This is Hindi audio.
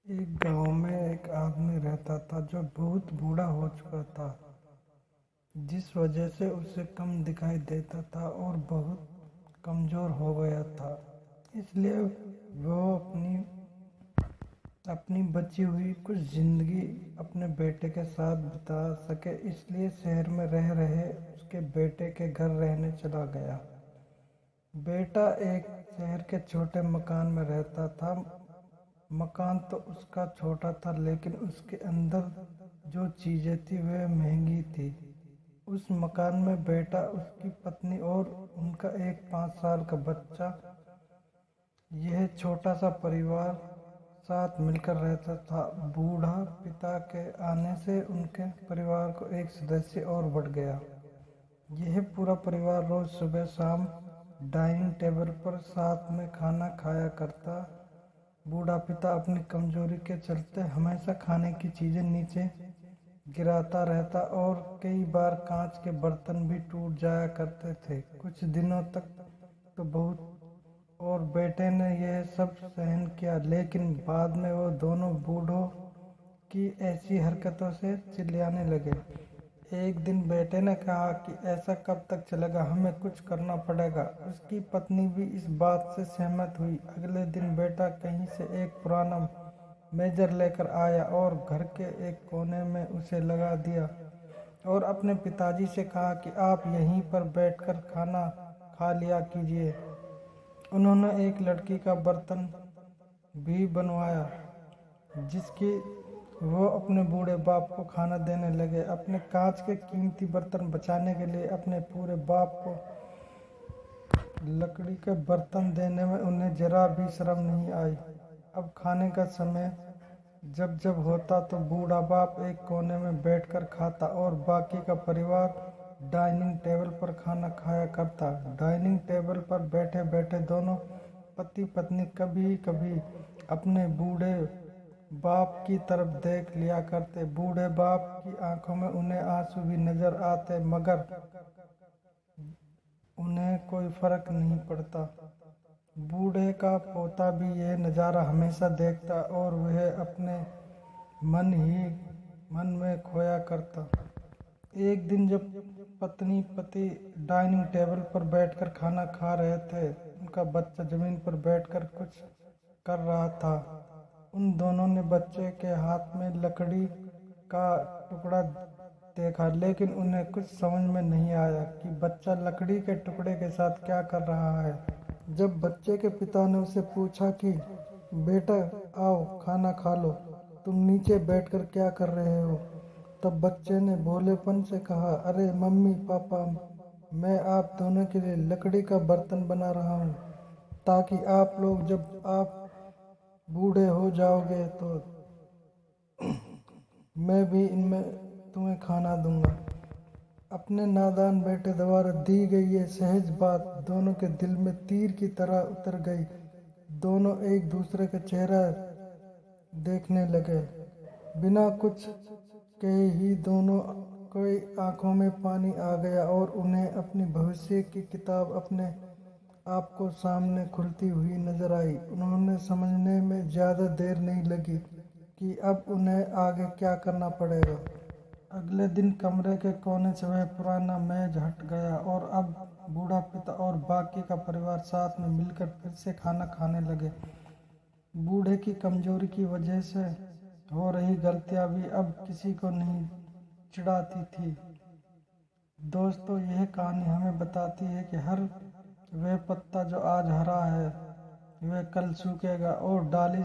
एक गांव में एक आदमी रहता था जो बहुत बूढ़ा हो चुका था, जिस वजह से उसे कम दिखाई देता था और बहुत कमज़ोर हो गया था। इसलिए वो अपनी बची हुई कुछ ज़िंदगी अपने बेटे के साथ बिता सके, इसलिए शहर में रह रहे उसके बेटे के घर रहने चला गया। बेटा एक शहर के छोटे मकान में रहता था। मकान तो उसका छोटा था, लेकिन उसके अंदर जो चीज़ें थी वह महंगी थी। उस मकान में बेटा, उसकी पत्नी और उनका एक 5 साल का बच्चा, यह छोटा सा परिवार साथ मिलकर रहता था। बूढ़ा पिता के आने से उनके परिवार को एक सदस्य और बढ़ गया। यह पूरा परिवार रोज सुबह शाम डाइनिंग टेबल पर साथ में खाना खाया करता। बूढ़ा पिता अपनी कमजोरी के चलते हमेशा खाने की चीजें नीचे गिराता रहता और कई बार कांच के बर्तन भी टूट जाया करते थे। कुछ दिनों तक तो बहुत और बेटे ने यह सब सहन किया, लेकिन बाद में वो दोनों बूढ़ों की ऐसी हरकतों से चिल्लाने लगे। एक दिन बेटे ने कहा कि ऐसा कब तक चलेगा, हमें कुछ करना पड़ेगा। उसकी पत्नी भी इस बात से सहमत हुई। अगले दिन बेटा कहीं से एक पुराना मेजर लेकर आया और घर के एक कोने में उसे लगा दिया और अपने पिताजी से कहा कि आप यहीं पर बैठकर खाना खा लिया कीजिए। उन्होंने एक लड़की का बर्तन भी बनवाया जिसकी वो अपने बूढ़े बाप को खाना देने लगे। अपने कांच के कीमती बर्तन बचाने के लिए अपने पूरे बाप को लकड़ी के बर्तन देने में उन्हें जरा भी शर्म नहीं आई। अब खाने का समय जब जब होता तो बूढ़ा बाप एक कोने में बैठकर खाता और बाकी का परिवार डाइनिंग टेबल पर खाना खाया करता। डाइनिंग टेबल पर बैठे बैठे दोनों पति पत्नी कभी कभी अपने बूढ़े बाप की तरफ देख लिया करते। बूढ़े बाप की आंखों में उन्हें आंसू भी नजर आते, मगर उन्हें कोई फर्क नहीं पड़ता। बूढ़े का पोता भी यह नज़ारा हमेशा देखता और वह अपने मन में खोया करता। एक दिन जब पत्नी पति डाइनिंग टेबल पर बैठकर खाना खा रहे थे, उनका बच्चा जमीन पर बैठकर कुछ कर रहा था। उन दोनों ने बच्चे के हाथ में लकड़ी का टुकड़ा देखा, लेकिन उन्हें कुछ समझ में नहीं आया कि बच्चा लकड़ी के टुकड़े के साथ क्या कर रहा है। जब बच्चे के पिता ने उसे पूछा कि बेटा आओ खाना खा लो, तुम नीचे बैठकर क्या कर रहे हो, तब बच्चे ने भोलेपन से कहा, अरे मम्मी पापा, मैं आप दोनों के लिए लकड़ी का बर्तन बना रहा हूँ, ताकि आप लोग जब आप बूढ़े हो जाओगे तो मैं भी इनमें तुम्हें खाना दूंगा। अपने नादान बेटे द्वारा दी गई ये सहज बात दोनों के दिल में तीर की तरह उतर गई। दोनों एक दूसरे का चेहरा देखने लगे। बिना कुछ कहे ही दोनों की आंखों में पानी आ गया और उन्हें अपनी भविष्य की किताब अपने आप को सामने खुलती हुई नजर आई। उन्होंने समझने में ज़्यादा देर नहीं लगी कि अब उन्हें आगे क्या करना पड़ेगा। अगले दिन कमरे के कोने से वह पुराना मेज हट गया और अब बूढ़ा पिता और बाकी का परिवार साथ में मिलकर फिर से खाना खाने लगे। बूढ़े की कमजोरी की वजह से हो रही गलतियां भी अब किसी को नहीं चिढ़ाती थी। दोस्तों, यह कहानी हमें बताती है कि हर वह पत्ता जो आज हरा है वह कल सूखेगा और डाली